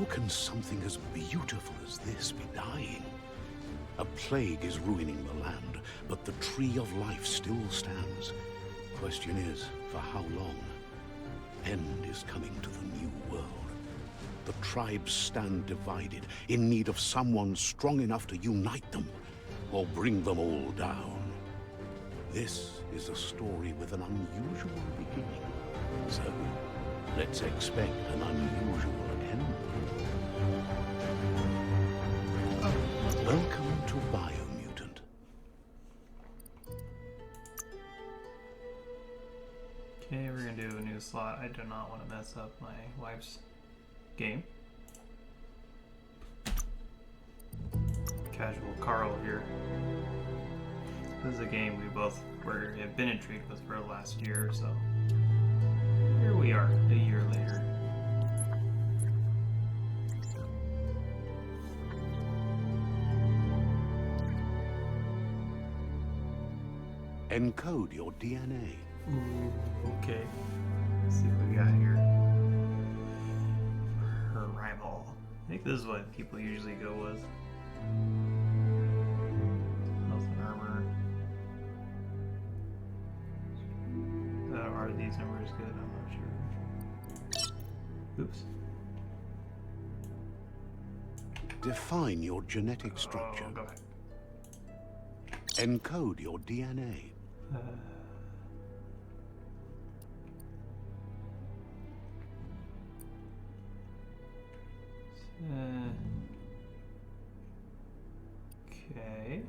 How can something as beautiful as this be dying? A plague is ruining the land, but the tree of life still stands. Question is, for how long? End is coming to the new world. The tribes stand divided, in need of someone strong enough to unite them, or bring them all down. This is a story with an unusual beginning. So, let's expect an unusual end. Welcome to Biomutant. Okay, we're gonna do a new slot. I do not want to mess up my wife's game. Casual Carl here. This is a game we both have been intrigued with for the last year, so here we are, a year later. Encode your DNA. Ooh, okay. Let's see what we got here. Her rival. I think this is what people usually go with. Health and armor. Are these numbers good? I'm not sure. Oops. Define your genetic structure. Oh, go ahead. Encode your DNA. Okay.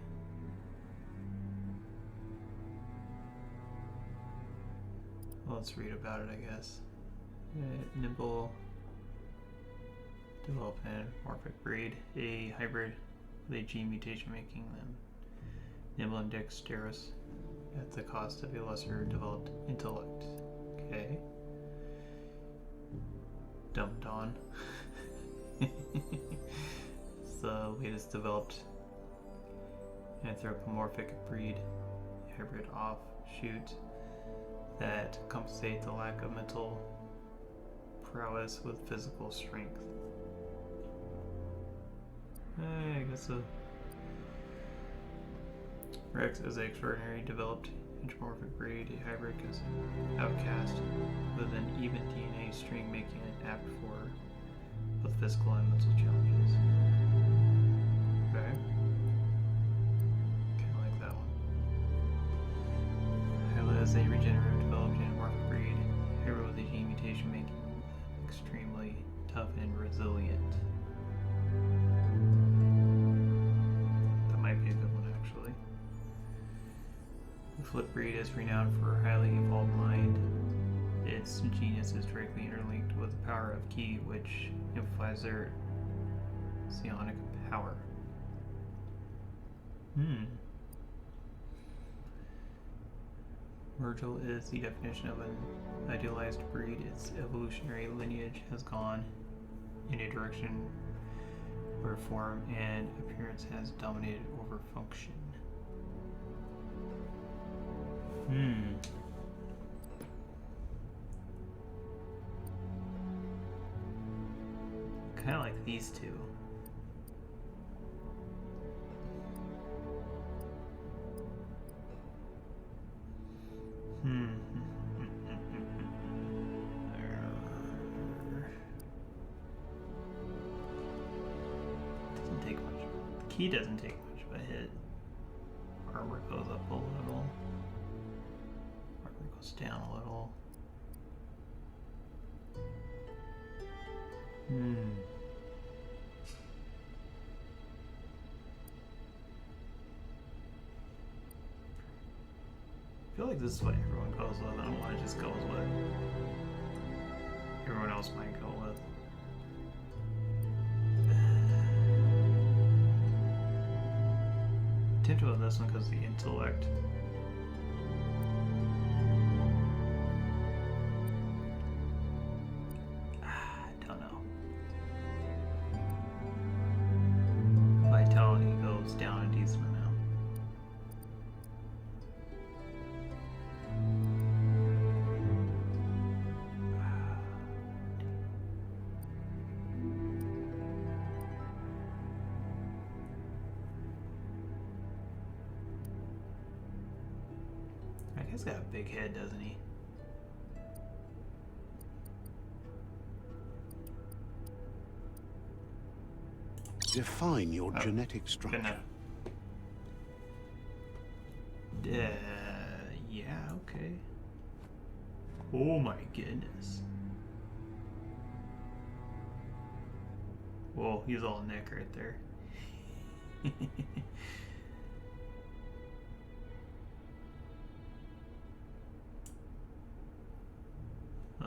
Well, let's read about it, I guess. Nimble development morphic breed, a hybrid with a gene mutation making them nimble and dexterous at the cost of a lesser developed intellect. Okay. Dumb Dawn. It's the latest developed anthropomorphic breed, hybrid offshoot that compensate the lack of mental prowess with physical strength. I guess a Rex is an extraordinary developed anthropomorphic breed, a hybrid is outcast with an even DNA string making it apt for both physical and mental challenges. Okay. Kinda like that one. Hyla is a regenerative developed anthropomorphic breed, hybrid with a gene mutation making it extremely tough and resilient. That might be a good one, actually. The flip breed is renowned for a highly evolved mind. Its genius is directly interlinked with the power of Ki, which amplifies their psionic power. Virgil is the definition of an idealized breed. Its evolutionary lineage has gone in a direction where form and appearance has dominated over function. Kind of like these two. Doesn't take much. The key doesn't take much of a hit. Armor goes up a little. Armor goes down a little. I feel like this is what everyone goes with. I don't want to just go with what everyone else might go with. I tend to with this one because the intellect. I don't know. Vitality goes down a decent amount. He's got a big head, doesn't he? Define your genetic structure. Yeah, okay. Oh my goodness. Whoa, he's all neck right there.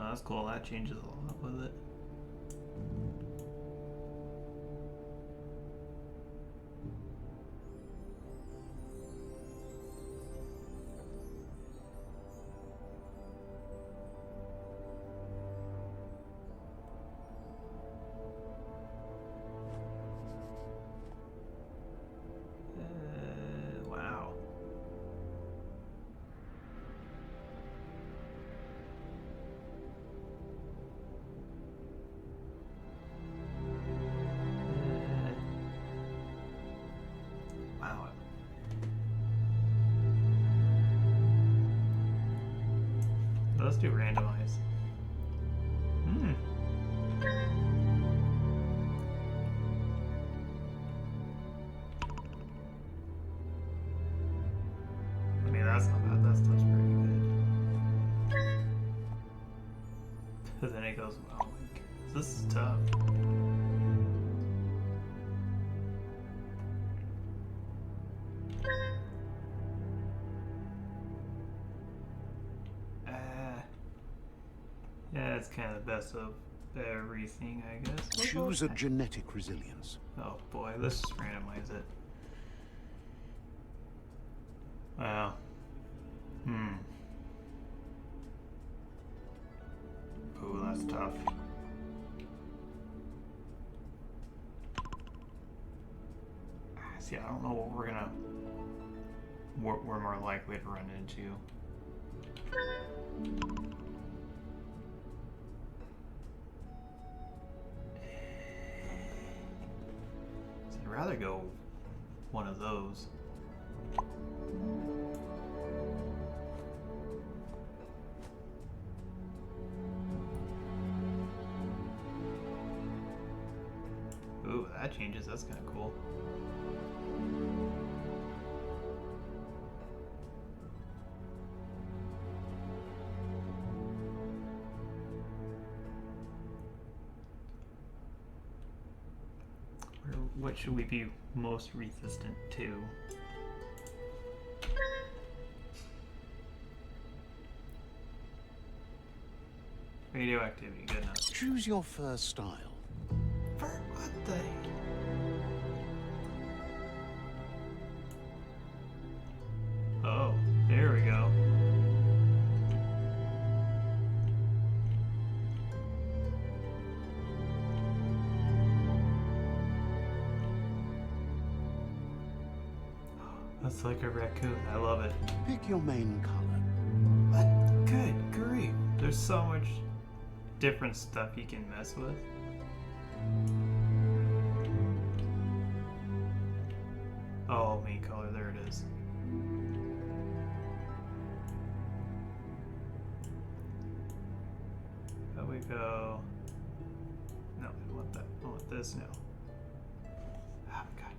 Oh, that's cool. That changes a lot with it. Wow. Wow. Let's do randomize. Hmm. I mean, that's not bad. That stuff's pretty good. But then it goes, oh my goodness, this is tough. Yeah, it's kind of the best of everything, I guess. Choose a genetic resilience. Oh boy, let's just randomize it. Wow. Ooh, that's tough. See, I don't know what we're more likely to run into. So I'd rather go one of those. Ooh, that changes. That's kind of cool. What should we be most resistant to? Radioactivity, good enough. Choose your first style. What the? Oh, there we go. That's like a raccoon. I love it. Pick your main color. What? Good grief. There's so much different stuff you can mess with. Oh, main color. There it is. There we go. No, I don't want that. I want this now. Oh, God.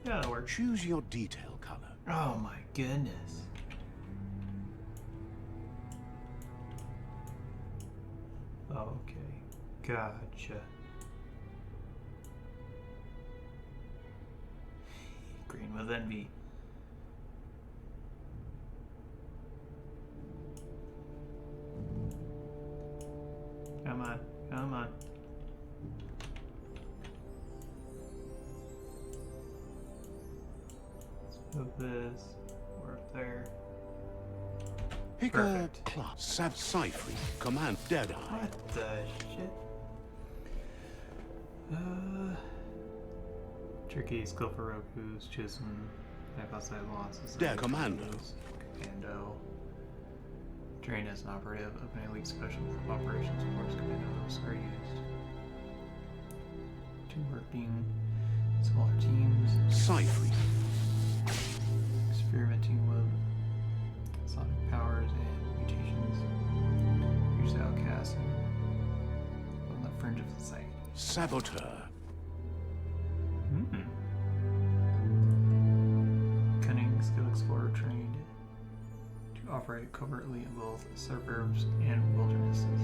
Yeah, that'll work. Choose your detail color. Oh my goodness. Okay, gotcha. Green with envy. Come on, come on. Move this, work there. Pick Perfect. a class. Cypher. Command Deadeye. What the shit? Tricky, skillful Roku's, Chisholm, back outside losses. Dead Commando. Commando. Trained as an operative of an elite special operations force, commandos are used. To working in smaller teams, Cypher. experimenting with sonic powers and mutations. Use outcasts on the fringe of society. Saboteur. Cunning skill explorer trained to operate covertly in both suburbs and wildernesses.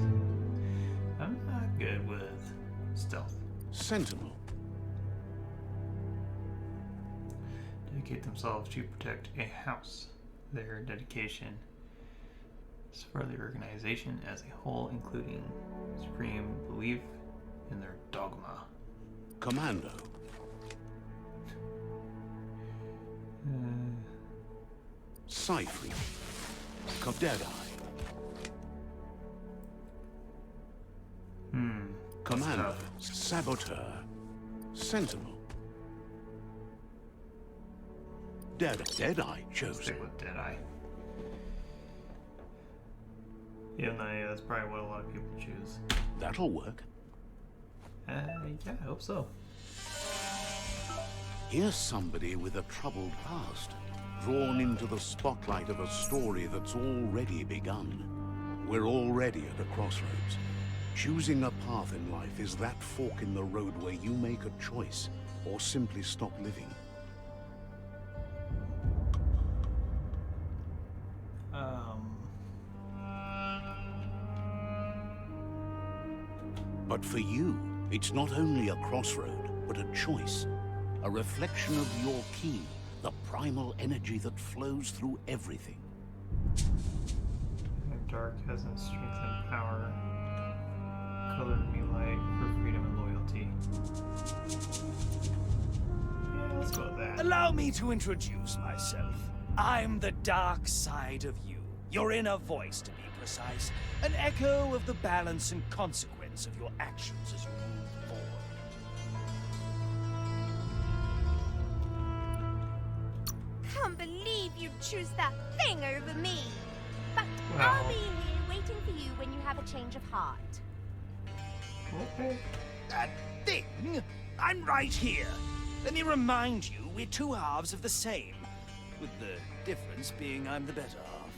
I'm not good with stealth. Sentinel. Dedicate themselves to protect a house. Their dedication is for the organization as a whole, including supreme belief in their dogma. Commando. Cypher. Deadeye. Commando. tough. Saboteur. Sentinel. Deadeye chosen. Stick with Deadeye. Yeah, no, yeah, that's probably what a lot of people choose. That'll work. Yeah, I hope so. Here's somebody with a troubled past, drawn into the spotlight of a story that's already begun. We're already at a crossroads. Choosing a path in life is that fork in the road where you make a choice or simply stop living. But for you, it's not only a crossroad, but a choice. A reflection of your key, the primal energy that flows through everything. Dark has its strength and power. Color me light for freedom and loyalty. Yeah, let's go with that. Allow me to introduce myself. I'm the dark side of you. Your inner voice, to be precise. An echo of the balance and consequence of your actions as you move forward. Can't believe you'd choose that thing over me. But Well. I'll be here waiting for you when you have a change of heart. Okay. That thing? I'm right here. Let me remind you, we're two halves of the same. With the difference being I'm the better half.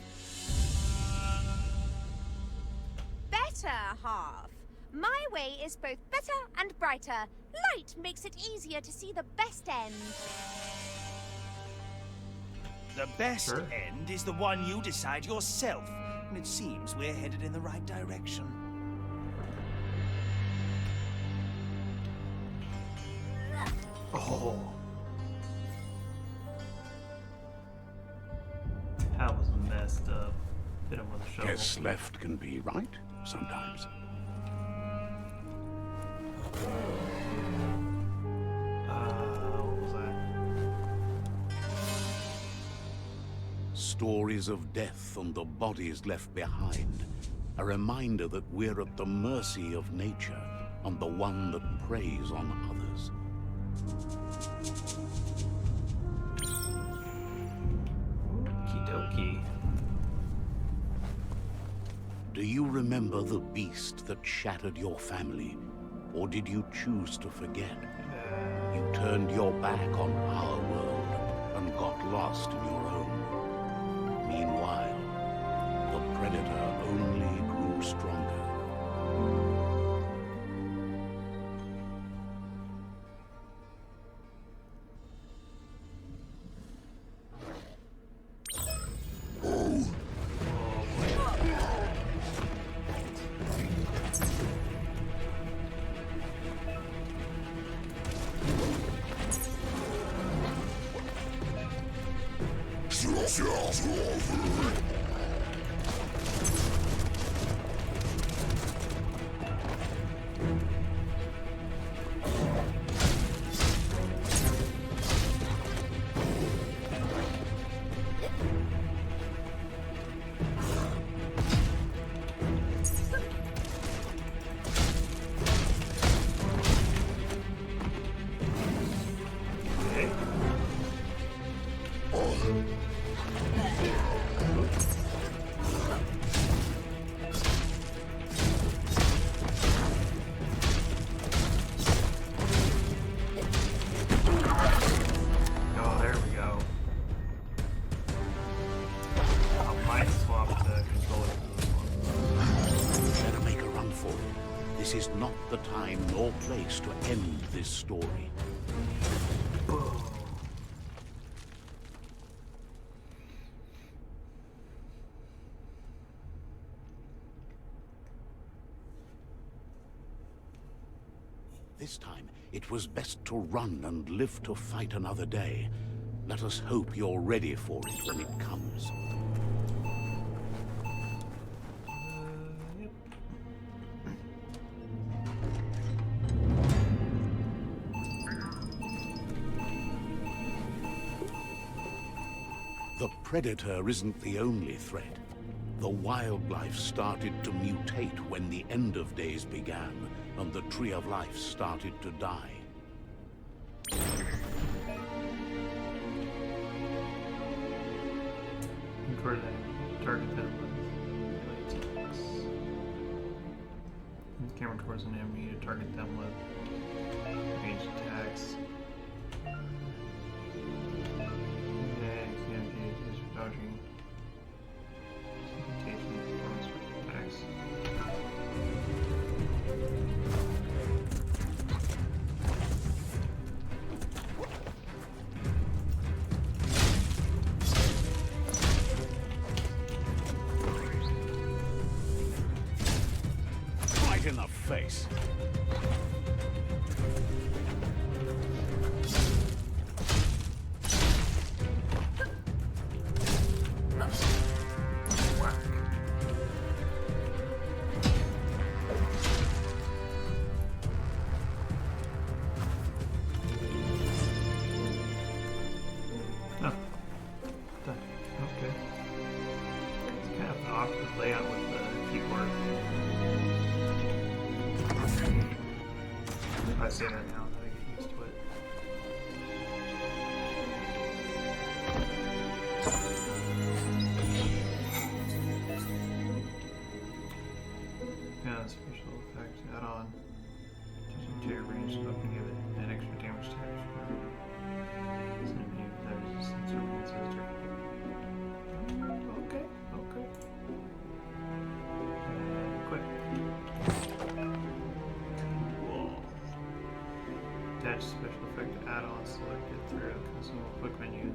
Better half. My way is both better and brighter. Light makes it easier to see the best end. The best Sure. end is the one you decide yourself. And it seems we're headed in the right direction. Oh. That was messed up. Hit him with a shovel. Guess left can be right sometimes. What was that? Stories of death and the bodies left behind. A reminder that we're at the mercy of nature and the one that preys on others. Okie dokie. Do you remember the beast that shattered your family? Or did you choose to forget? You turned your back on our world and got lost in your own. Meanwhile, the predator only grew stronger. Okay. this is not the time nor place to end this story. This time, it was best to run and live to fight another day. Let us hope you're ready for it when it comes. Yep. The Predator isn't the only threat. The wildlife started to mutate when the end of days began, and the Tree of Life started to die. Target them with melee attacks. Move the camera towards an enemy to target them with ranged attacks. Yeah, you can't use for dodging. Segmentation, performance attacks. Right in the face. Whack. Oh. Okay. It's kind of an awkward layout with the keyboard. If I say that now, I get used to it. Yeah, special effect add-on. Just to your range smoke and give it an extra damage texture. It's an enemy that resistance or weaknesses Okay, okay. And quit. Cool. Attach special effect add-on selected through consumable quick menu.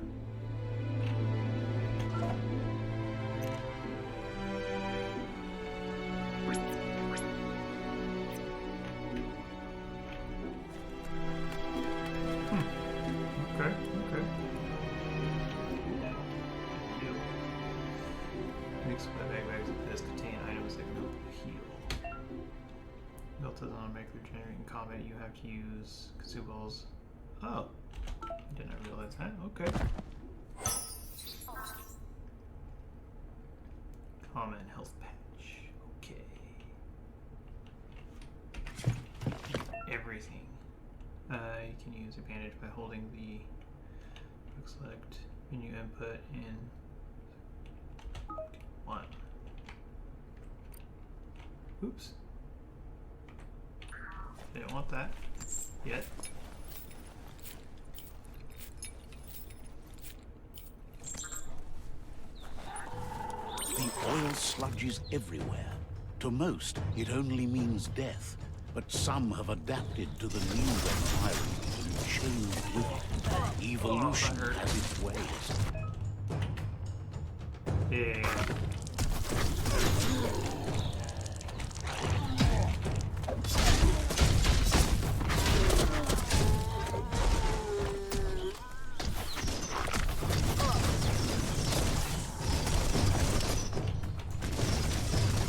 Okay, okay. Heal. Mixed with bags of this contain items that can help you heal. Built as on make regenerate in combat, you have to use consumables. Oh, didn't realize that. Okay. Common health patch. Okay. Everything. You can use advantage by holding the quick select menu input in 1. Oops. Didn't want that yet. The oil sludges everywhere. To most, it only means death. But some have adapted to the new environment and changed with it. Evolution has its ways. Yeah.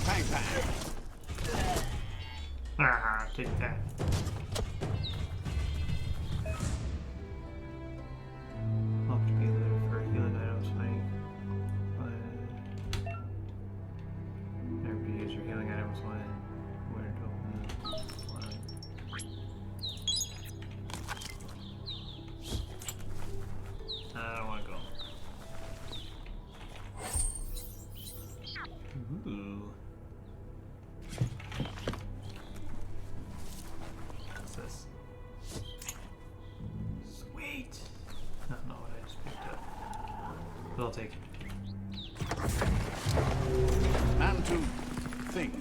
Bang, bang. Ah, take that. I'll have to be there for healing items fighting. Never use your healing items when to open one. I don't want to go. Ooh. What's this? Sweet! Not what I just picked up. But I'll take it. And to think.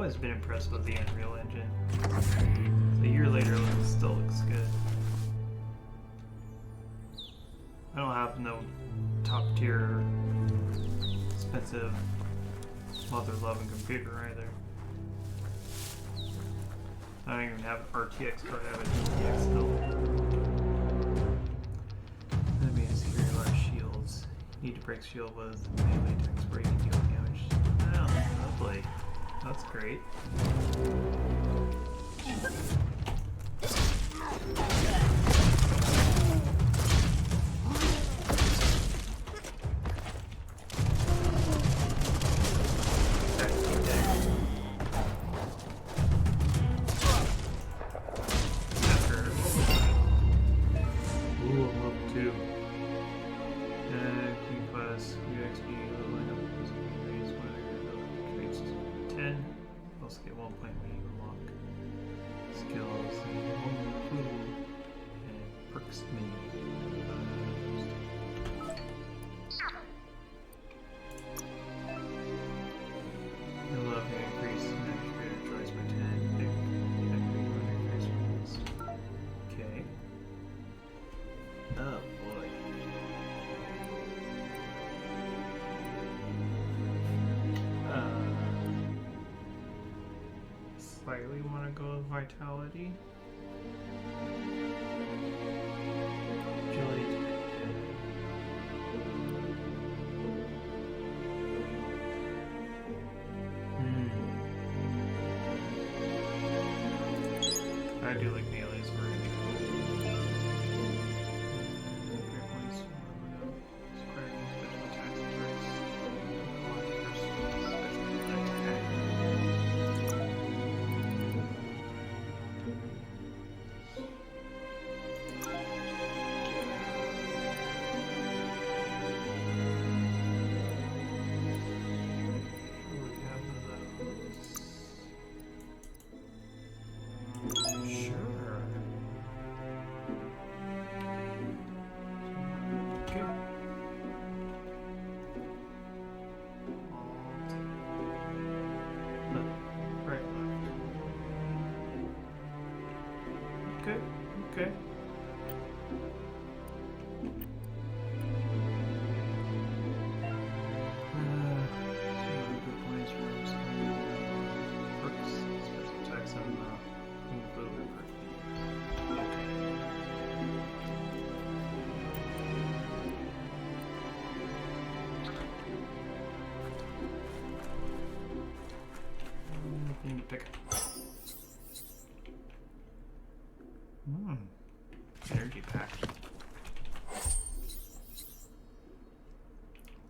always been impressed with the Unreal Engine. A year later, it still looks good. I don't have no top tier, expensive, mother-loving computer either. I don't even have an RTX card, I have a GTX still. That means here are our shields. Need to break shield with melee attacks where you can deal damage. Oh, lovely. That's great. Slightly want to go with vitality. Agility. I do like melee's were Okay. Good points for perks, special attacks, and movement perks. Okay. Pick. Energy pack.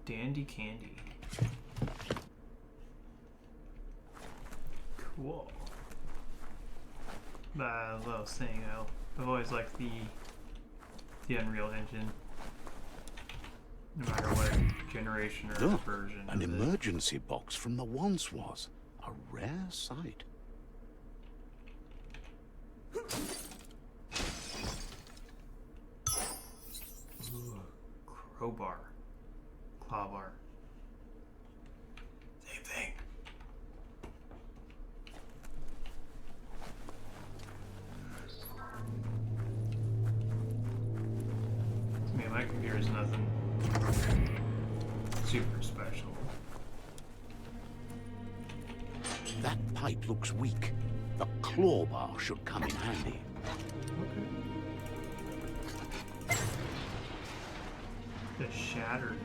Dandy candy. Cool. As I was saying, I've always liked the Unreal Engine. No matter what generation or version. An emergency box from the once was. A rare sight. Crowbar. Clawbar. Same thing. I mean, my computer is nothing super special. That pipe looks weak. The claw bar should come in handy. It's shattered.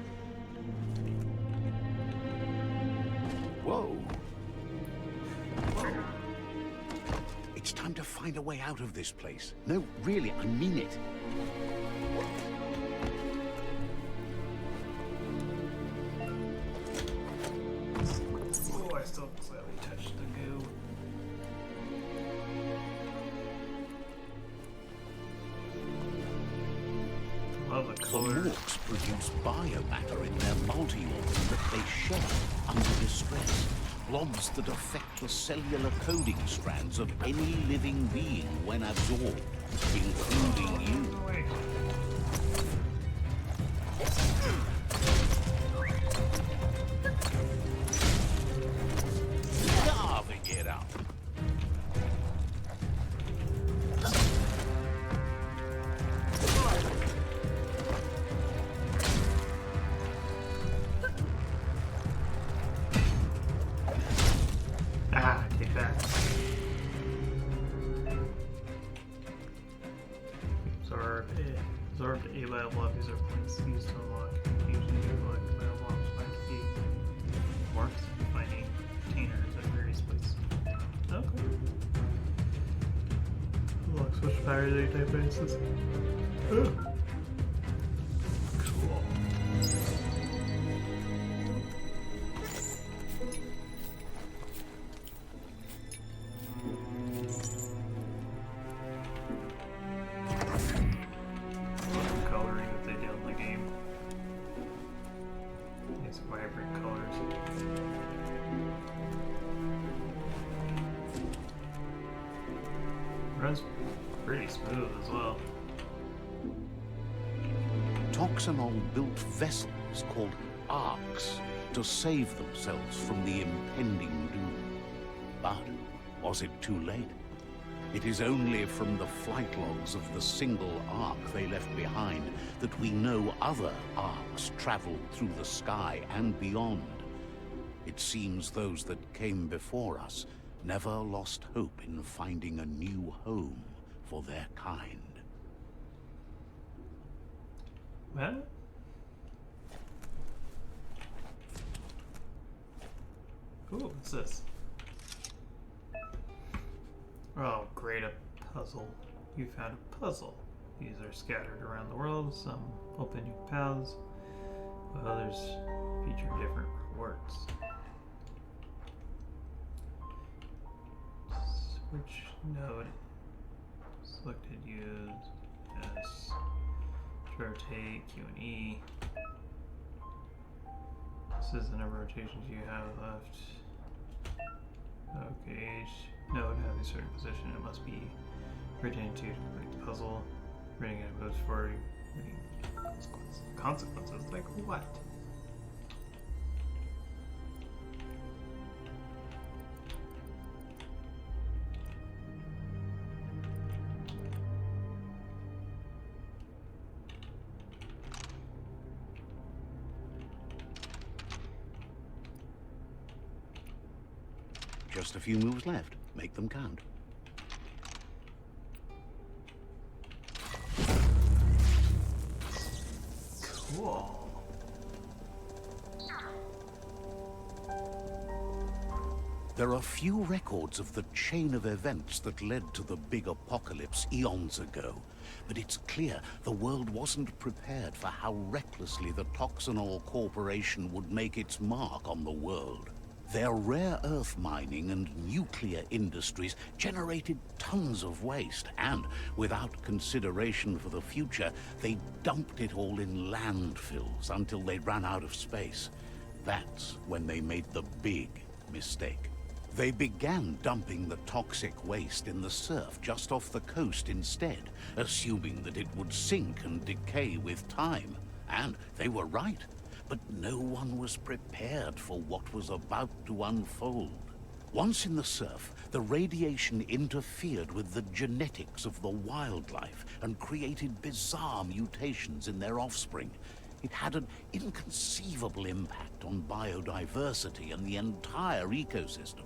Whoa. It's time to find a way out of this place. No, really, I mean it. Oh, I still slightly touched the goo. Love the The color. Morks produce biomatter in their multi-organ that they share under distress. Blobs that affect the cellular coding strands of any living being when absorbed, including you. Carving it Fire type bases. Cool. Coloring that they did in the game. These vibrant colors. Runs pretty smooth as well. Toxanol built vessels called arks to save themselves from the impending doom. But was it too late? It is only from the flight logs of the single ark they left behind that we know other arks traveled through the sky and beyond. It seems those that came before us never lost hope in finding a new home for their kind. Well, ooh, what's this? Oh, great, a puzzle. You found a puzzle. These are scattered around the world. Some open new paths, while others feature different rewards. Switch node selected, use yes. Rotate Q and E. This is the number of rotations you have left. Okay, each node has a certain position. It must be rotated to complete the puzzle. Reading it moves forward. Consequences? Like what? Just a few moves left. Make them count. Cool. There are few records of the chain of events that led to the big apocalypse eons ago. But it's clear the world wasn't prepared for how recklessly the Toxanol Corporation would make its mark on the world. Their rare earth mining and nuclear industries generated tons of waste, and without consideration for the future, they dumped it all in landfills until they ran out of space. That's when they made the big mistake. They began dumping the toxic waste in the surf just off the coast instead, assuming that it would sink and decay with time. And they were right. But no one was prepared for what was about to unfold. Once in the surf, the radiation interfered with the genetics of the wildlife and created bizarre mutations in their offspring. It had an inconceivable impact on biodiversity and the entire ecosystem.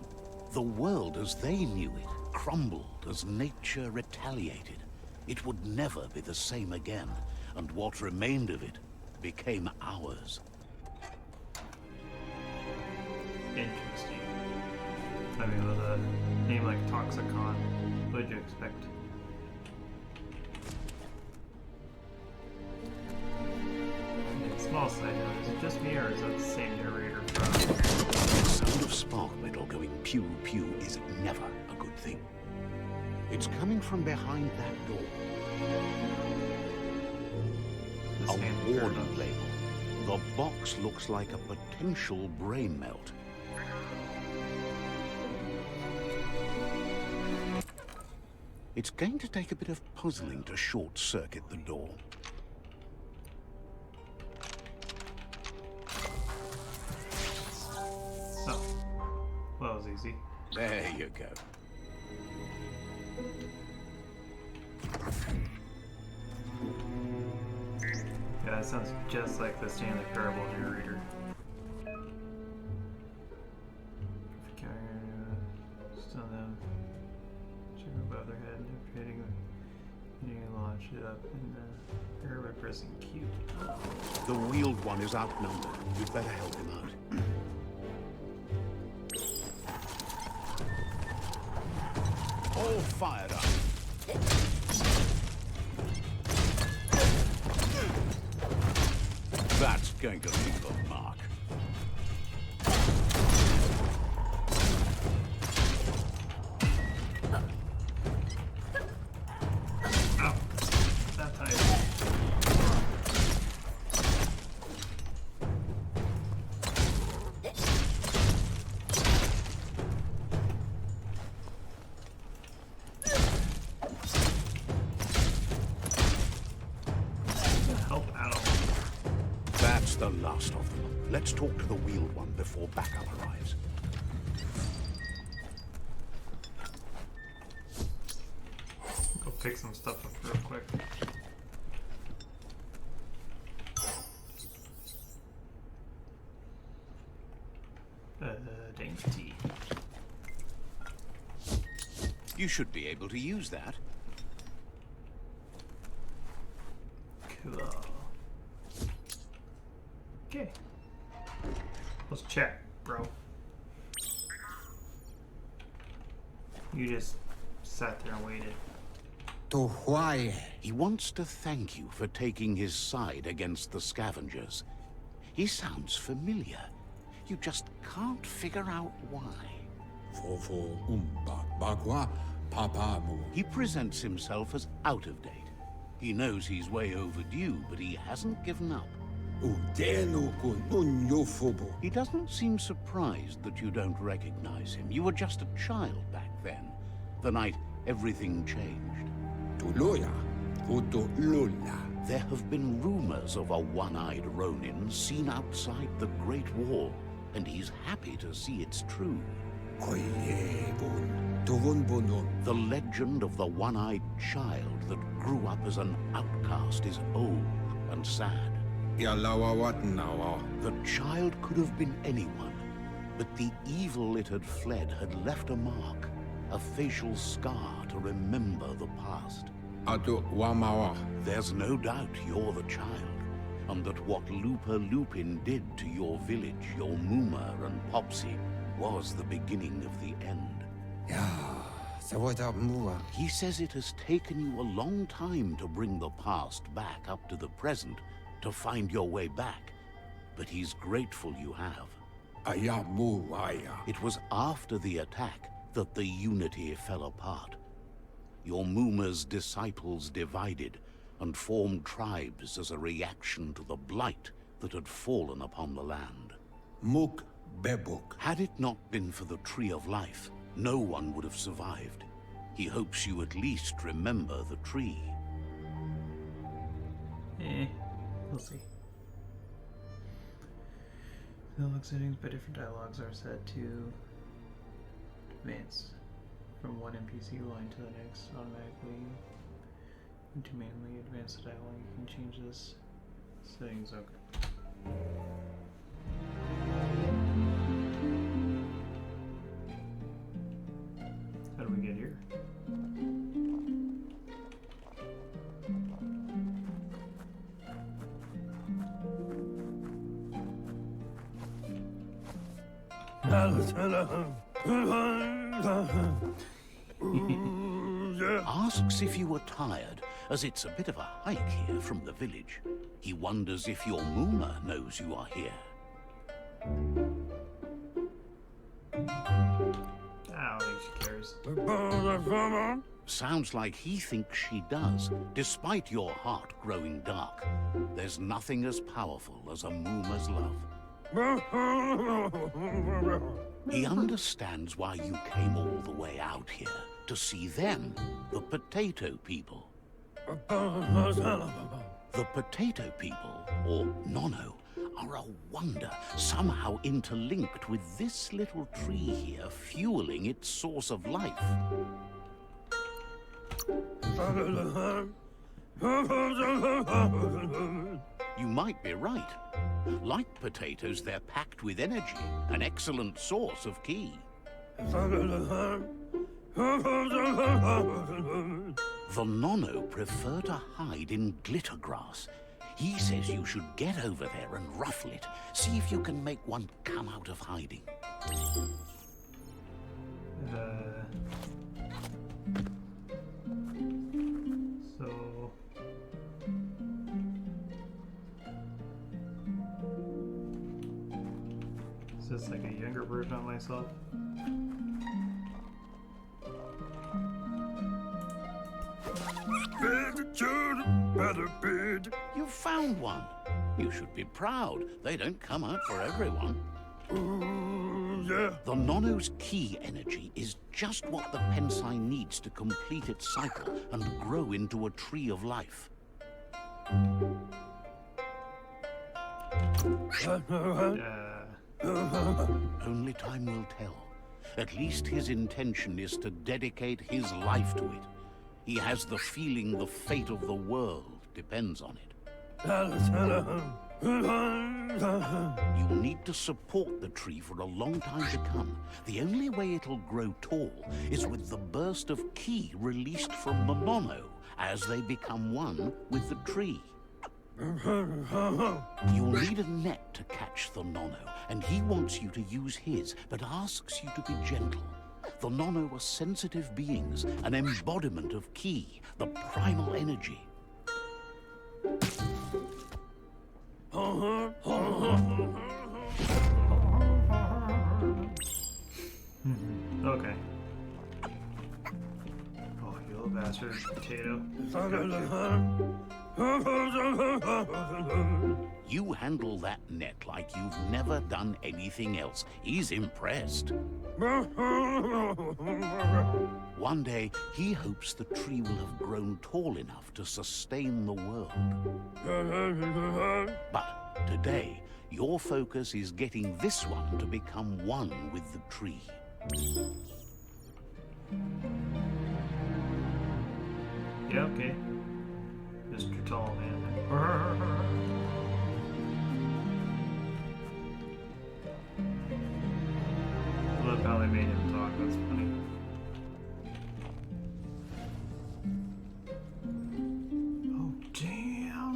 The world as they knew it crumbled as nature retaliated. It would never be the same again, and what remained of it became ours. Interesting. I mean, with a name like Toxicon, what would you expect? And small side note, is it just me or is that the same narrator from... The sound of spark metal going pew-pew is never a good thing. It's coming from behind that door. the A same warning label. The box looks like a potential brain melt. It's going to take a bit of puzzling to short-circuit the door. Oh. Well, that was easy. There you go. Yeah, that sounds just like the Stanley Parable narrator. Stun them. Check above their head, creating and launch it up in the air by pressing Q. The wheeled one is outnumbered. You'd better help him out. All fired up. going to leave a mark. Ow. That time. Help out. That's the last of them. Let's talk to the wheeled one before backup arrives. Go pick some stuff up real quick. Dainty. You should be able to use that. Cool. Okay. Let's check, bro. You just sat there and waited. To why? He wants to thank you for taking his side against the scavengers. He sounds familiar. You just can't figure out why. Fofo umba bagwa papa mu. He presents himself as out of date. He knows he's way overdue, but he hasn't given up. Udenu kun unyofobo. He doesn't seem surprised that you don't recognize him. You were just a child back then, the night everything changed. Tuloya. Uto lola. There have been rumors of a one-eyed Ronin seen outside the Great Wall, and he's happy to see it's true. Koyebun. Tuvun bunun. The legend of the one-eyed child that grew up as an outcast is old and sad. Yalawa wat nawa. The child could have been anyone, but the evil it had fled had left a mark, a facial scar to remember the past. Atu wamawa. There's no doubt you're the child, and that what Lupa Lupin did to your village, your Muma and Popsy, was the beginning of the end. Ya. Sawata mua. He says it has taken you a long time to bring the past back up to the present, to find your way back, but he's grateful you have. Ayamu aya. It was after the attack that the unity fell apart. Your Muma's disciples divided and formed tribes as a reaction to the blight that had fallen upon the land. Muk bebuk. Had it not been for the Tree of Life, no one would have survived. He hopes you at least remember the tree. We'll see. Dialogue settings by different dialogues are set to advance from one NPC line to the next automatically. And to manually advance the dialogue, you can change this settings. Okay. How do we get here? Asks if you were tired, as it's a bit of a hike here from the village. He wonders if your Muma knows you are here. I don't think she cares. Sounds like he thinks she does, despite your heart growing dark. There's nothing as powerful as a Muma's love. He understands why you came all the way out here, to see them, the potato people. The potato people, or Nono, are a wonder, somehow interlinked with this little tree here, fueling its source of life. You might be right. Like potatoes, they're packed with energy, an excellent source of ki. The Nono prefer to hide in glitter grass. He says you should get over there and ruffle it. See if you can make one come out of hiding. So Is this like a younger version of myself? You found one. You should be proud. They don't come out for everyone. Yeah. The Nono's key energy is just what the Pensai needs to complete its cycle and grow into a tree of life. Only time will tell. At least his intention is to dedicate his life to it. He has the feeling the fate of the world depends on it. You need to support the tree for a long time to come. The only way it'll grow tall is with the burst of ki released from the Nono as they become one with the tree. You'll need a net to catch the Nono, and he wants you to use his, but asks you to be gentle. The Nono are sensitive beings, an embodiment of ki, the primal energy. Okay. Oh, you little bastard potato. You handle that net like you've never done anything else. He's impressed. One day, he hopes the tree will have grown tall enough to sustain the world. But today, your focus is getting this one to become one with the tree. Yeah, okay. Mr. Tall Man. I love how they made him talk, that's funny. Oh, damn.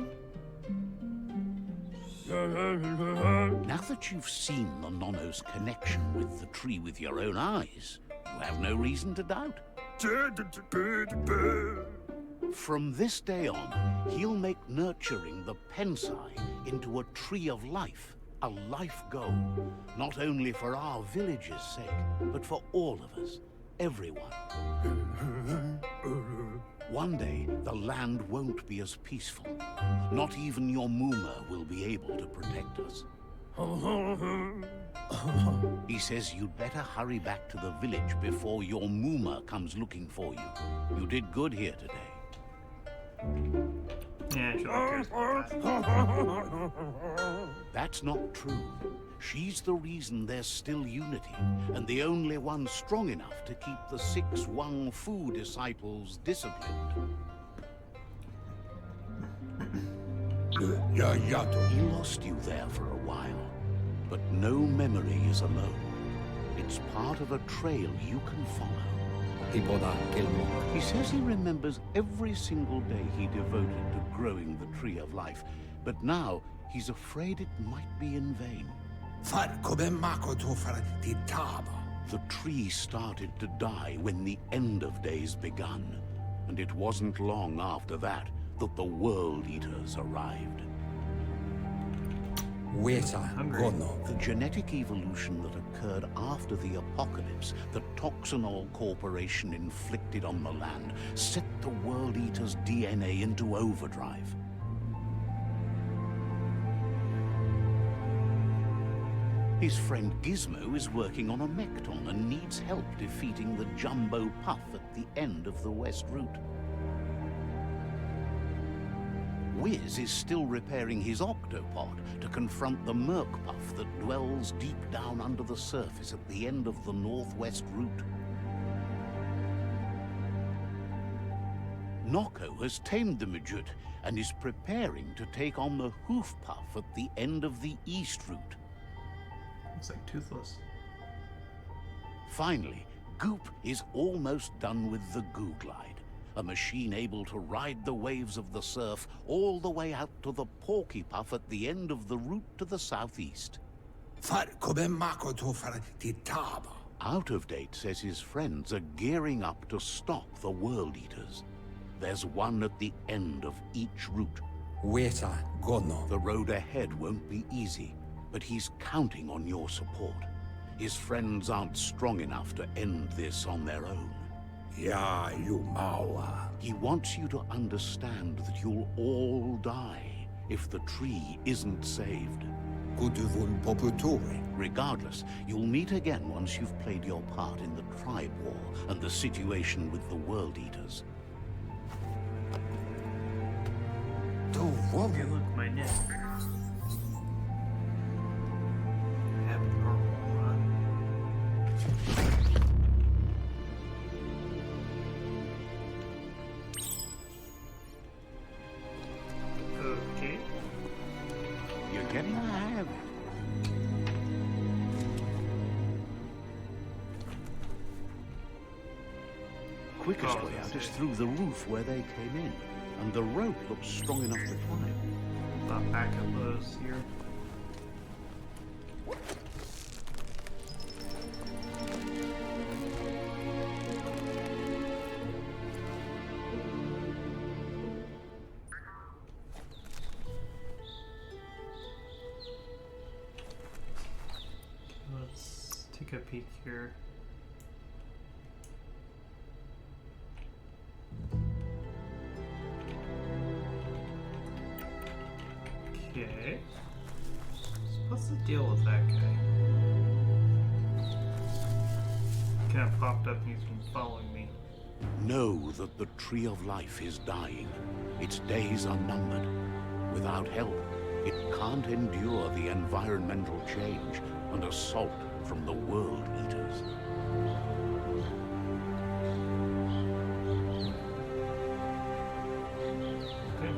Now that you've seen the Nono's connection with the tree with your own eyes, you have no reason to doubt. From this day on, he'll make nurturing the Pensai into a tree of life, a life goal, not only for our village's sake, but for all of us, everyone. One day, the land won't be as peaceful. Not even your Muma will be able to protect us. He says you'd better hurry back to the village before your Muma comes looking for you. You did good here today. Yeah, sure. That's not true. She's the reason there's still unity, and the only one strong enough to keep the 6 Wang Fu disciples disciplined. He lost you there for a while, but no memory is alone. It's part of a trail you can follow. He says he remembers every single day he devoted to growing the tree of life, but now he's afraid it might be in vain. The tree started to die when the end of days begun, and it wasn't long after that that the World Eaters arrived. The genetic evolution that occurred after the apocalypse that Toxanol Corporation inflicted on the land set the World Eater's DNA into overdrive. His friend Gizmo is working on a Mekton and needs help defeating the Jumbo Puff at the end of the West Route. Wiz is still repairing his octopod to confront the Merc Puff that dwells deep down under the surface at the end of the Northwest Route. Noko has tamed the Majut and is preparing to take on the Hoof Puff at the end of the East Route. Looks like Toothless. Finally, Goop is almost done with the Goo Glide, a machine able to ride the waves of the surf all the way out to the Porky Puff at the end of the route to the southeast. Out of Date says his friends are gearing up to stop the World Eaters. There's one at the end of each route. The road ahead won't be easy, but he's counting on your support. His friends aren't strong enough to end this on their own. Ja, Yumawa. He wants you to understand that you'll all die if the tree isn't saved. Kutuvun poputore. Regardless, you'll meet again once you've played your part in the tribe war and the situation with the World Eaters. Tu Hey, woman. look, my neck. Abnormal, huh? Okay. You're getting the hang of it. Quickest Oh, way out is okay. through the roof where they came in, and the rope looks strong enough to climb. Thought backup was here. Let's take a peek here. Okay. So what's the deal with that guy? Kind of popped up and he's been following me. Know that the Tree of Life is dying. Its days are numbered. Without help, it can't endure the environmental change and assault from the World Eaters. Okay.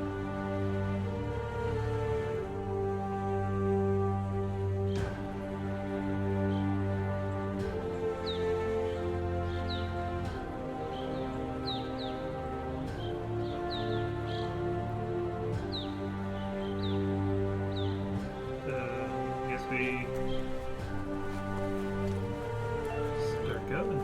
Guess we start going.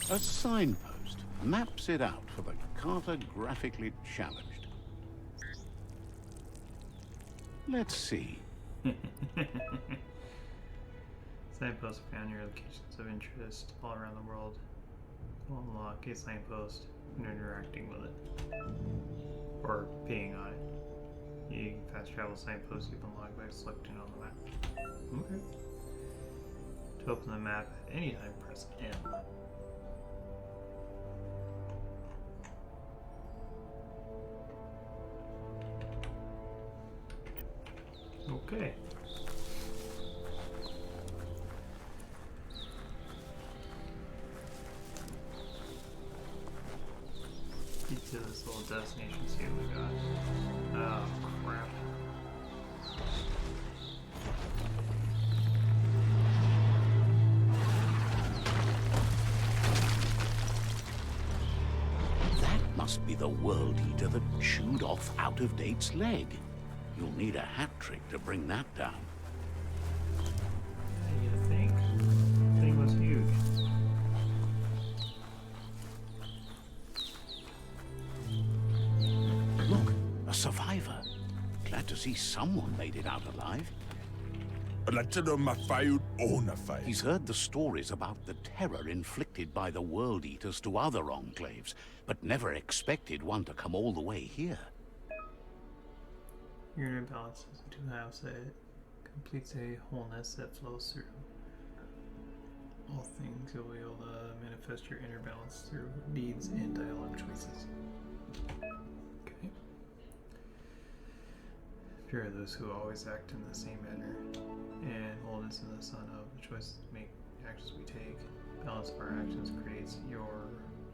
A signpost maps it out for the cartographically challenged. Let's see. Signposts found near locations of interest all around the world. Will unlock a signpost when interacting with it. Or being on it. You can fast travel signposts you can unlock by selecting on the map. Okay. To open the map at any time, press M. Okay. Get to this little destination, see what we got. Oh, crap. That must be the World Eater that chewed off Out-of-Date's leg. You'll need a hat trick to bring that down. You think? The thing was huge. Look, a survivor. Glad to see someone made it out alive. Latino mafayut ona fay. He's heard the stories about the terror inflicted by the World Eaters to other enclaves, but never expected one to come all the way here. Your inner balance is into a house that completes a wholeness that flows through all things. You'll be able to manifest your inner balance through deeds and dialogue choices. Okay. Fear are those who always act in the same manner, and wholeness in the sun of the choices we make, the actions we take. Balance of our actions creates your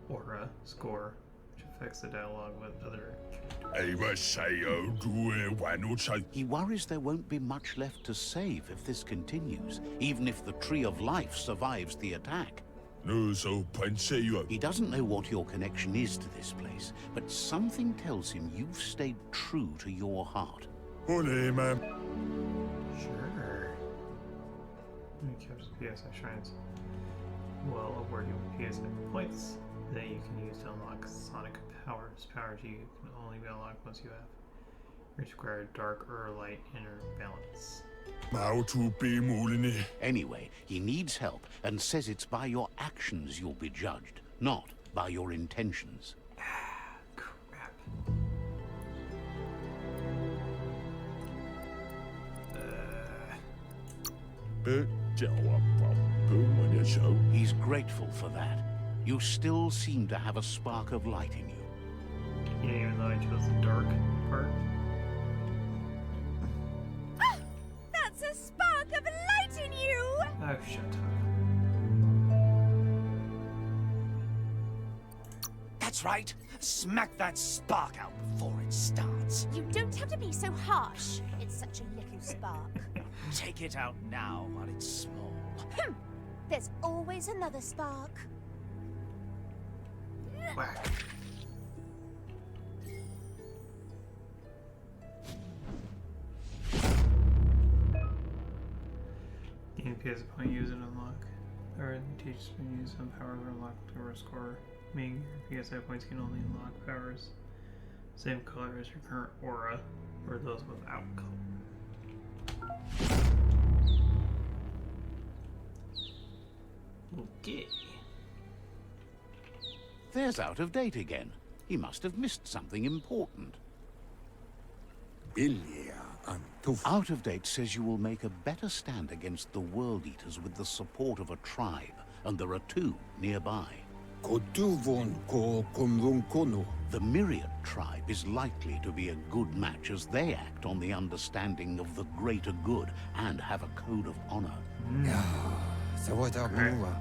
aura score, which affects the dialogue with other characters. He worries there won't be much left to save if this continues, even if the Tree of Life survives the attack. He doesn't know what your connection is to this place, but something tells him you've stayed true to your heart. Sure. You capture PSI shrines. Well, award you PSI points that you can use to unlock sonic powers. Powers you can only be unlocked once you have required dark or light inner balance. Anyway, he needs help and says it's by your actions you'll be judged, not by your intentions. Crap. He's grateful for that. You still seem to have a spark of light in you. Yeah, even though I chose the dark part. That's a spark of light in you! Oh, shut up. That's right. Smack that spark out before it starts. You don't have to be so harsh. It's such a little spark. Take it out now while it's small. There's always another spark. Whack. Gain PS point use and unlock. Or teach when use some powers are unlocked over a score. Meaning your PSI points can only unlock powers same color as your current aura, or those without color. Okay. There's Out of Date again. He must have missed something important. Out of Date says you will make a better stand against the World Eaters with the support of a tribe, and there are 2 nearby. The Myriad tribe is likely to be a good match as they act on the understanding of the greater good and have a code of honor.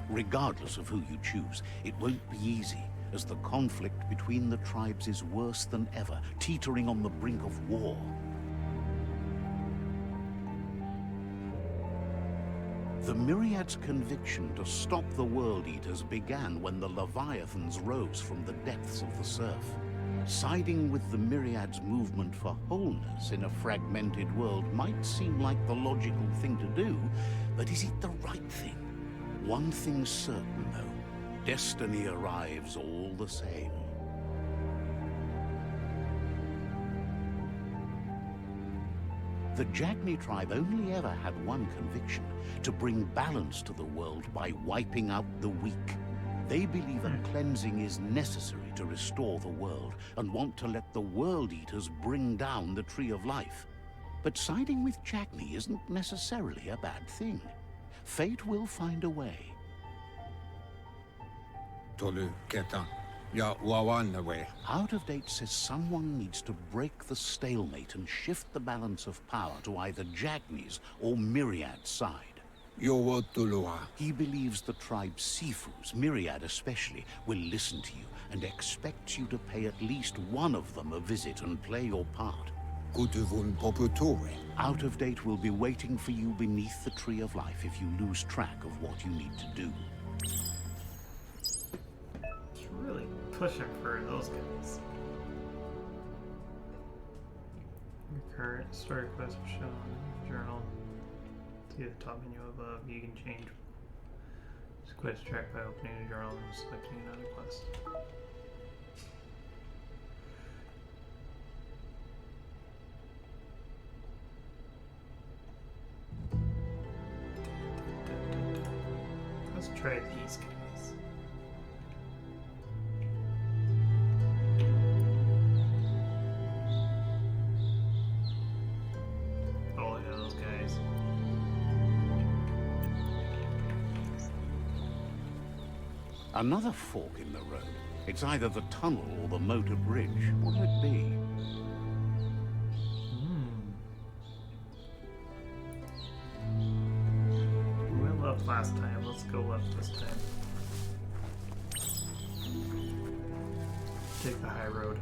Regardless of who you choose, it won't be easy, as the conflict between the tribes is worse than ever, teetering on the brink of war. The Myriad's conviction to stop the World Eaters began when the Leviathans rose from the depths of the surf. Siding with the Myriad's movement for wholeness in a fragmented world might seem like the logical thing to do, but is it the right thing? One thing's certain, though. Destiny arrives all the same. The Jagni tribe only ever had one conviction: to bring balance to the world by wiping out the weak. They believe a cleansing is necessary to restore the world, and want to let the World Eaters bring down the Tree of Life. But siding with Jagni isn't necessarily a bad thing. Fate will find a way. Out of Date says someone needs to break the stalemate and shift the balance of power to either Jagni's or Myriad's side. He believes the tribe Sifus, Myriad especially, will listen to you and expects you to pay at least one of them a visit and play your part. Out of Date will be waiting for you beneath the Tree of Life if you lose track of what you need to do. He's really pushing for those guys. Your current story quest will show in the journal. See the top menu above. You can change this quest track by opening a journal and selecting another quest. Let's try these guys. Oh, yeah, those guys. Another fork in the road. It's either the tunnel or the motor bridge. What'll it be? We went left last time. Let's go left this time. Take the high road.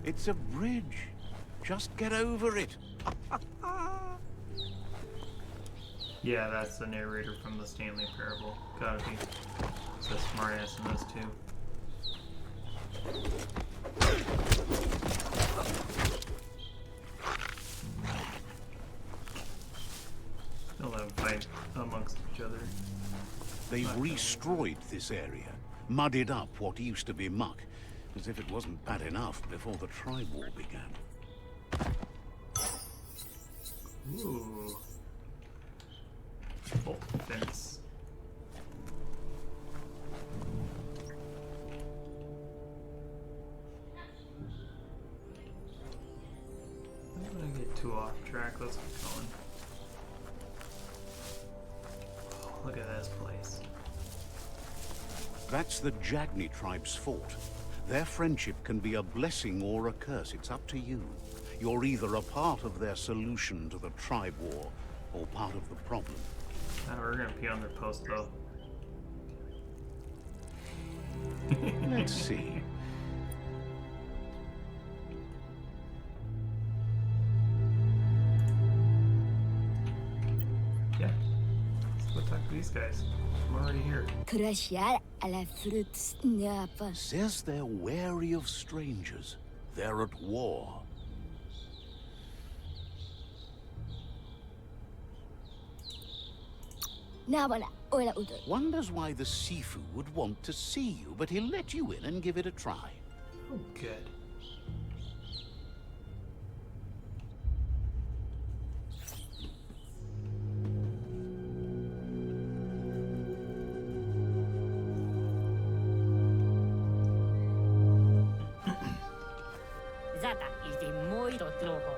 It's a bridge. Just get over it. Yeah, that's the narrator from the Stanley Parable. Gotta be. It's a smartass in those two. They'll have a fight amongst each other. They've destroyed this area, muddied up what used to be muck, As if it wasn't bad enough before the tribe war began. Ooh. Oh, fence. I'm not gonna get too off track. Let's keep going. Oh, look at this place. That's the Jagni tribe's fort. Their friendship can be a blessing or a curse. It's up to you. You're either a part of their solution to the tribe war, or part of the problem. We're gonna be on their post though. Let's see. Yeah. Let's go talk to these guys. I'm already here. Crashar à la fruit snapper. Says they're wary of strangers. They're at war. Nabana, ola udo. Wonders why the Sifu would want to see you, but he'll let you in and give it a try. Oh, good. Zata is de muito trojo.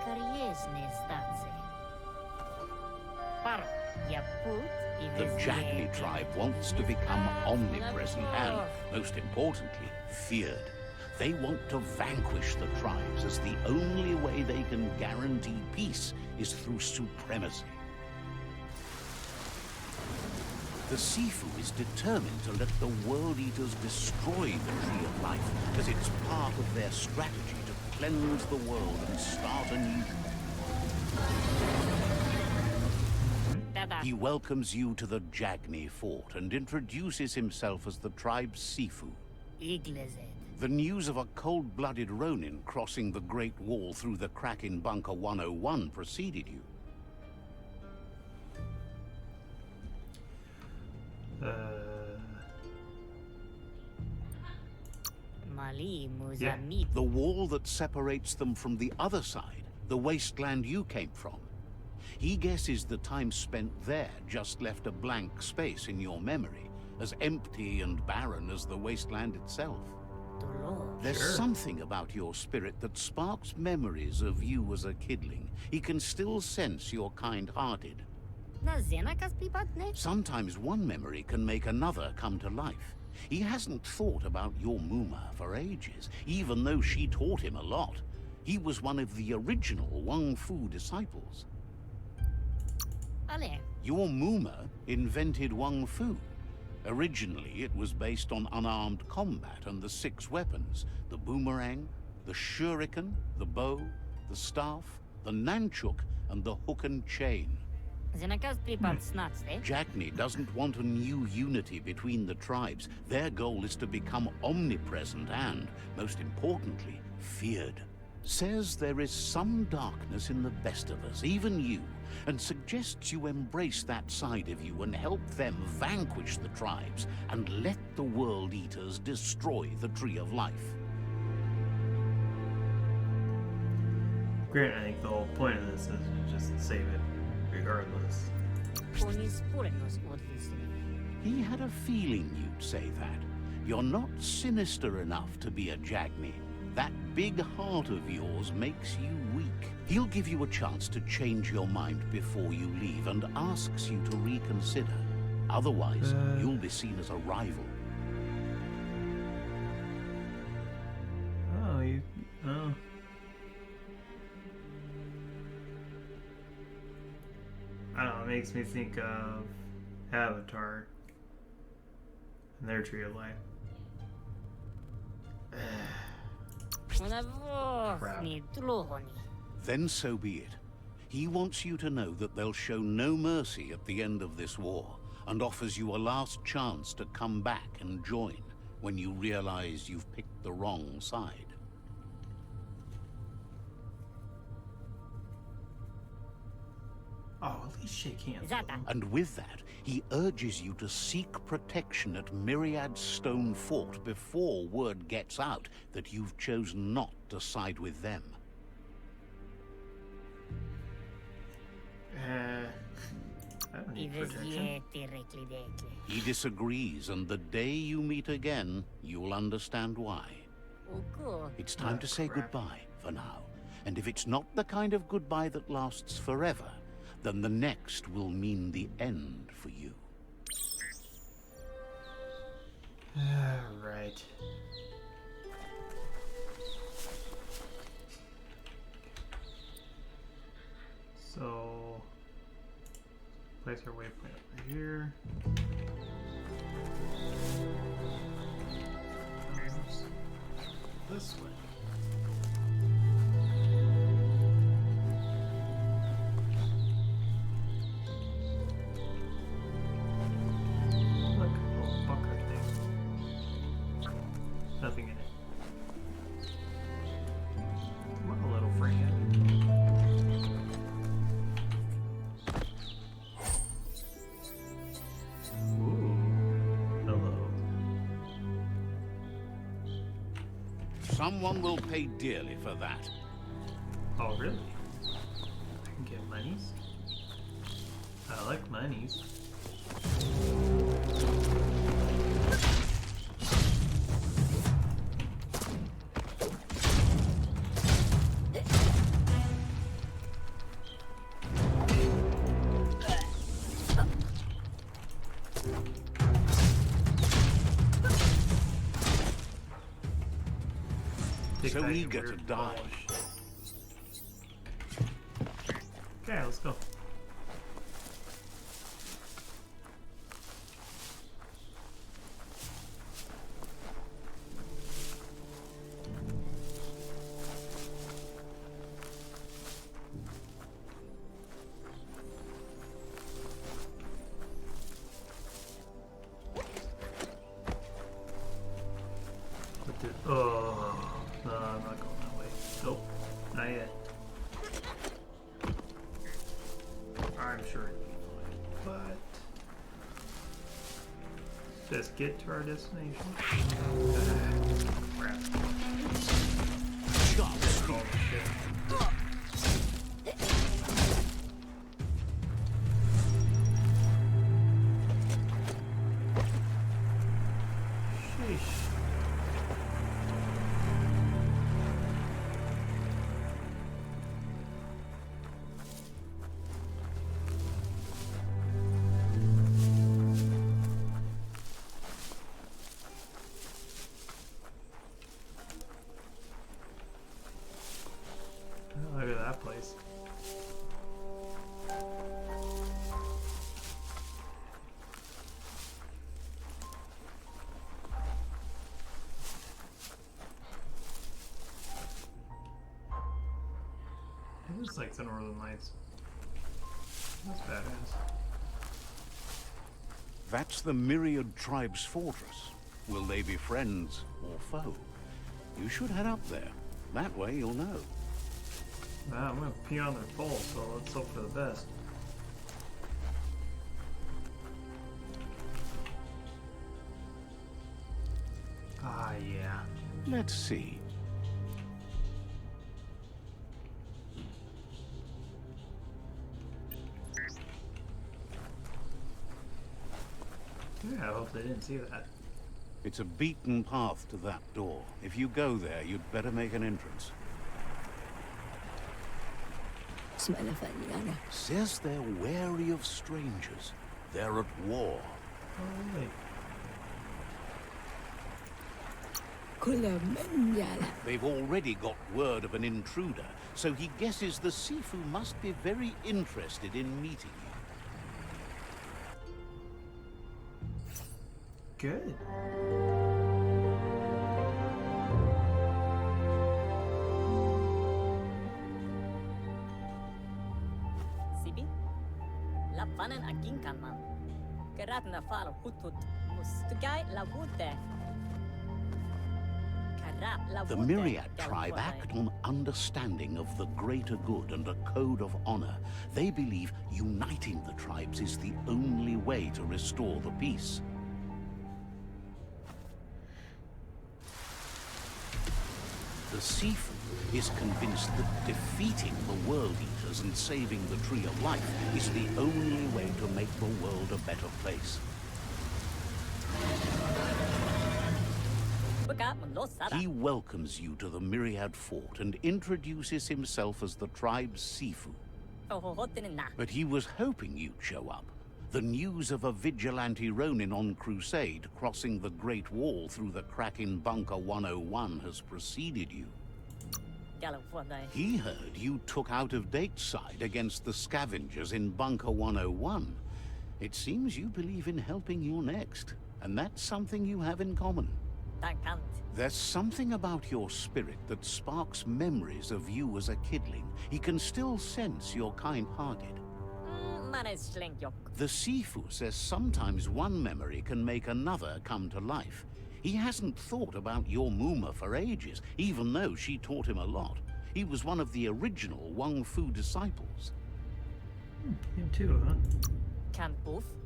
Kariesne stanze. Paro, ya put in The Jagni tribe wants to become omnipresent and, most importantly, feared. They want to vanquish the tribes, as the only way they can guarantee peace is through supremacy. The Sifu is determined to let the World Eaters destroy the Tree of Life, as it's part of their strategy to cleanse the world and start anew. He welcomes you to the Jagni fort and introduces himself as the tribe's Sifu. Iglezet. The news of a cold-blooded Ronin crossing the Great Wall through the crack in Bunker 101 preceded you. Mali Yeah. Muzamit. The wall that separates them from the other side, the wasteland you came from. He guesses the time spent there just left a blank space in your memory, as empty and barren as the wasteland itself. Dolor. There's Sure. something about your spirit that sparks memories of you as a kidling. He can still sense you're kind-hearted. Na zenakas pripatne? Sometimes one memory can make another come to life. He hasn't thought about your Muma for ages, even though she taught him a lot. He was one of the original Wang Fu disciples. Ale. Your Muma invented Wang Fu. Originally, it was based on unarmed combat and the 6 weapons: the boomerang, the shuriken, the bow, the staff, the nunchuk, and the hook and chain. Zenakas pripat snatste. Jagni doesn't want a new unity between the tribes. Their goal is to become omnipresent and, most importantly, feared. Says there is some darkness in the best of us, even you, and suggests you embrace that side of you and help them vanquish the tribes and let the World Eaters destroy the Tree of Life. Granted, I think the whole point of this is to just save it, regardless. Ponis purenos odvisri. He had a feeling you'd say that. You're not sinister enough to be a Jagni. That big heart of yours makes you weak. He'll give you a chance to change your mind before you leave and asks you to reconsider. Otherwise, you'll be seen as a rival. Oh, you. Oh. I don't know, it makes me think of Avatar and their Tree of Life. Ona vofni tlohoni. Then so be it. He wants you to know that they'll show no mercy at the end of this war, and offers you a last chance to come back and join when you realize you've picked the wrong side. Oh, at least shake hands with Zata. him. And with that, he urges you to seek protection at Myriad Stone Fort before word gets out that you've chosen not to side with them. I don't need protection. He disagrees, and the day you meet again, you'll understand why. It's time to say crap. goodbye for now. And if it's not the kind of goodbye that lasts forever, then the next will mean the end for you. Right. So, place our waypoint over here. This way. Look, a little bunker thing. Nothing in it. Come on, little friend. Ooh, hello. Someone will pay dearly for that. Oh, really? I can get monies? I like monies. So Tic-tac eager to weird die. bullshit. Okay, let's go. What the? Oh, no, I'm not going that way. Nope, not yet. I'm sure it'll be fine, but just get to our destination. Crap. Oh shit. Sheesh. Oh, look at that place. It looks like the Northern Lights. That's badass. That's the Myriad Tribe's fortress. Will they be friends or foe? You should head up there. That way you'll know. Nah, I'm gonna pee on their pole, so let's hope for the best. Ah, yeah. Let's see. Yeah, I hope they didn't see that. It's a beaten path to that door. If you go there, you'd better make an entrance. Says they're wary of strangers. They're at war. Oh, wait. They've already got word of an intruder, so he guesses the Sifu must be very interested in meeting you. Good. Sibi? Lapanen aking kanman. Kerat na fal hutut. Mustugay la wute. The Myriad tribe act on understanding of the greater good and a code of honor. They believe uniting the tribes is the only way to restore the peace. The Sifu is convinced that defeating the World Eaters and saving the Tree of Life is the only way to make the world a better place. He welcomes you to the Myriad Fort and introduces himself as the tribe's Sifu. But he was hoping you'd show up. The news of a vigilante Ronin on crusade crossing the Great Wall through the crack in Bunker 101 has preceded you. He heard you took out of Dateside against the scavengers in Bunker 101. It seems you believe in helping your next, and that's something you have in common. There's something about your spirit that sparks memories of you as a kidling. He can still sense you're kind-hearted. The Sifu says sometimes one memory can make another come to life. He hasn't thought about your Muma for ages, even though she taught him a lot. He was one of the original Wang Fu disciples. Him too, huh?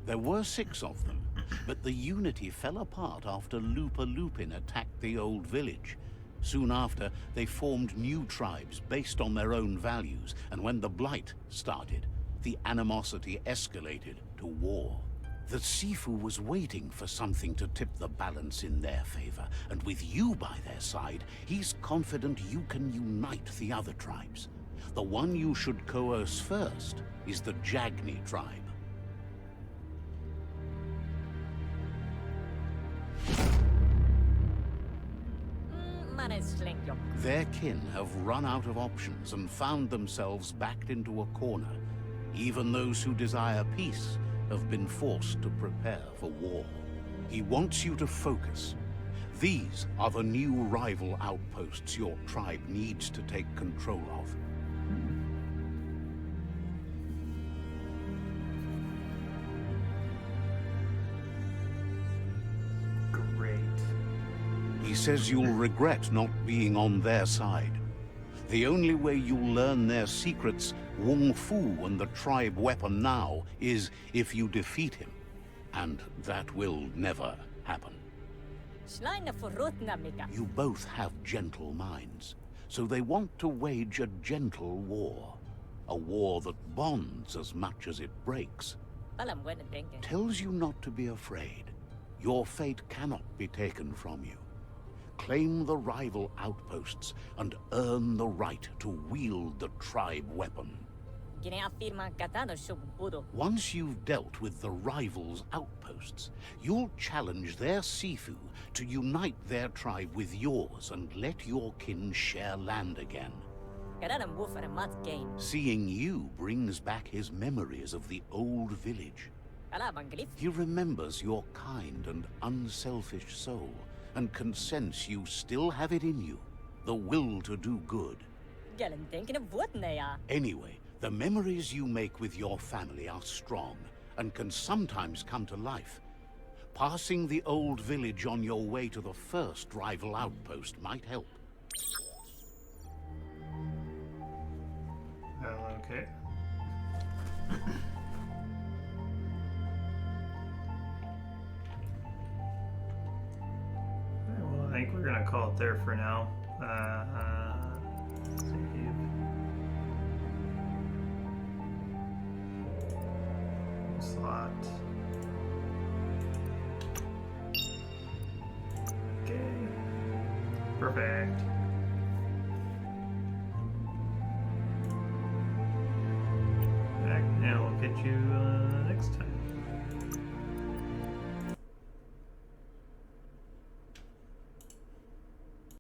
There were 6 of them, but the unity fell apart after Lupa Lupin attacked the old village. Soon after, they formed new tribes based on their own values, and when the Blight started, the animosity escalated to war. The Sifu was waiting for something to tip the balance in their favor, and with you by their side, he's confident you can unite the other tribes. The one you should coerce first is the Jagni tribe. Their kin have run out of options and found themselves backed into a corner. Even those who desire peace have been forced to prepare for war. He wants you to focus. These are the new rival outposts your tribe needs to take control of. Great. He says you'll regret not being on their side. The only way you'll learn their secrets, Wung Fu and the tribe weapon now, is if you defeat him. And that will never happen. You both have gentle minds, so they want to wage a gentle war. A war that bonds as much as it breaks. Tells you not to be afraid. Your fate cannot be taken from you. Claim the rival outposts and earn the right to wield the tribe weapon. Once you've dealt with the rivals' outposts, you'll challenge their Sifu to unite their tribe with yours and let your kin share land again. Seeing you brings back his memories of the old village. He remembers your kind and unselfish soul, and can sense you still have it in you, the will to do good. Anyway, the memories you make with your family are strong, and can sometimes come to life. Passing the old village on your way to the first rival outpost might help. Okay. Well, I think we're gonna call it there for now. Save. Slot. Okay. Perfect. Back now. We'll get you.